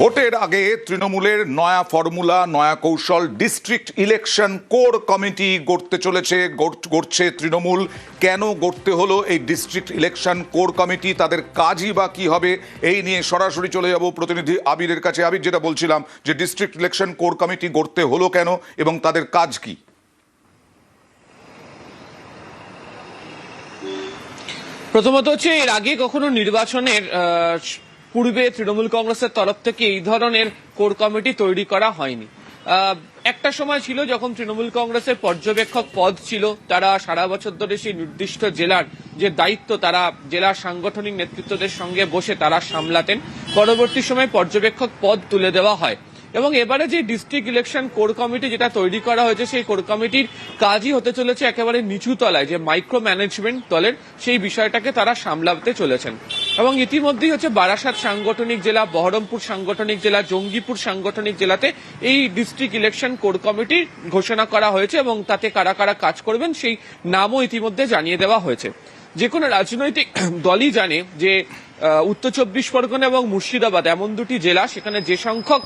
ভোটের আগে তৃণমূলের নয়া ফর্মুলা, নয়া কৌশল, ডিস্ট্রিক্ট ইলেকশন কোর কমিটি গড়তে চলেছে, গড়ছে তৃণমূল। কেন গড়তে হলো এই ডিস্ট্রিক্ট ইলেকশন কোর কমিটি, তাদের কাজই বা কি হবে, এই নিয়ে সরাসরি চলে যাব প্রতিনিধি আবিরের কাছে। আবির, যেটা বলছিলাম যে ডিস্ট্রিক্ট ইলেকশন কোর কমিটি গড়তে হলো কেন এবং তাদের কাজ কি? প্রথমত হচ্ছে, এর আগে কখনো নির্বাচনের পূর্বে তৃণমূল কংগ্রেসের তরফ থেকে এই ধরনের কোর কমিটি তৈরি করা হয়নি। একটা সময় ছিল যখন তৃণমূল কংগ্রেসের পর্যবেক্ষক পদ ছিল, তারা সারা বছর ধরে সেই নির্দিষ্ট জেলার যে দায়িত্ব তারা জেলার সাংগঠনিক নেতৃত্বদের সঙ্গে বসে তারা সামলাতেন। পরবর্তী সময় পর্যবেক্ষক পদ তুলে দেওয়া হয় এবং এবারে যে ডিস্ট্রিক্ট ইলেকশন কোর কমিটি যেটা তৈরি করা হয়েছে, সেই কোর কমিটির কাজই হতে চলেছে একেবারে নিচু তলায় যে মাইক্রো ম্যানেজমেন্ট দলের, সেই বিষয়টাকে তারা সামলাতে চলেছেন। এবং ইতিমধ্যেই হচ্ছে বারাসাত সাংগঠনিক জেলা, বহরমপুর সাংগঠনিক জেলা, জঙ্গিপুর সাংগঠনিক জেলাতে এই ডিস্ট্রিক্ট ইলেকশন কোর কমিটির ঘোষণা করা হয়েছে এবং তাতে কারা কারা কাজ করবেন সেই নামও ইতিমধ্যে জানিয়ে দেওয়া হয়েছে। যে কোনো রাজনৈতিক দলই জানে যে উত্তর 24 পরগনা এবং মুর্শিদাবাদ এমন দুটি জেলা, সেখানে যে সংখ্যক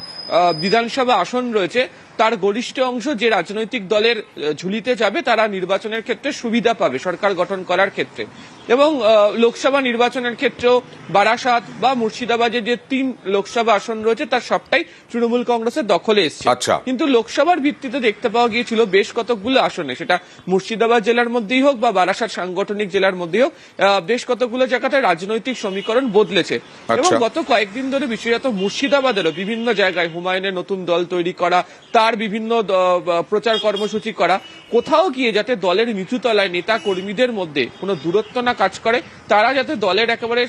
বিধানসভা আসন রয়েছে তার গরিষ্ঠ অংশ যে রাজনৈতিক দলের ঝুলিতে যাবে তারা নির্বাচনের ক্ষেত্রে সুবিধা পাবে সরকার গঠন করার ক্ষেত্রে। এবং লোকসভা নির্বাচনের ক্ষেত্রেও বারাসাত বা মুর্শিদাবাদে যে 3 লোকসভা আসন রয়েছে তার সবটাই তৃণমূল কংগ্রেসের দখলে এসছে। কিন্তু লোকসভার ভিত্তিতে দেখতে পাওয়া গিয়েছিল বেশ কতগুলো আসনে, সেটা মুর্শিদাবাদ জেলার মধ্যেই হোক বা বারাসাত সাংগঠনিক জেলার মধ্যেই হোক, বেশ কতগুলো জায়গাতে রাজনৈতিক সমীকরণ বদলেছে। এবং গত কয়েকদিন ধরে বিশেষত মুর্শিদাবাদেরও বিভিন্ন জায়গায় হুমায়ুনের নতুন দল তৈরি করা, তার বিভিন্ন প্রচার কর্মসূচি করা, কোথাও গিয়ে যাতে দলের নিচু তলায় নেতা কর্মীদের মধ্যে কোনো দূরত্ব না কাজ করে, তারা যাতে দলের একেবারে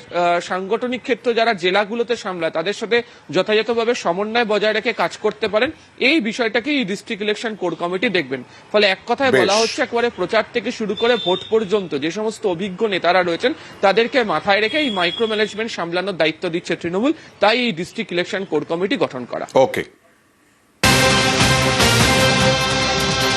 সাংগঠনিক ক্ষেত্র যারা জেলাগুলোতে সামলায় তাদের সাথে যথাযথভাবে সমন্বয় বজায় রেখে কাজ করতে পারেন, এই বিষয়টাকে এই ডিস্ট্রিক্ট ইলেকশন কোর কমিটি দেখবেন। ফলে এক কথায় বলা হচ্ছে, একেবারে প্রচার থেকে শুরু করে ভোট পর্যন্ত যে সমস্ত অভিজ্ঞ নেতারা রয়েছেন তাদেরকে মাথায় রেখে এই মাইক্রো ম্যানেজমেন্ট সামলানোর দায়িত্ব দিচ্ছে তৃণমূল, তাই এই ডিস্ট্রিক্ট ইলেকশন কোর কমিটি গঠন করা। ওকে।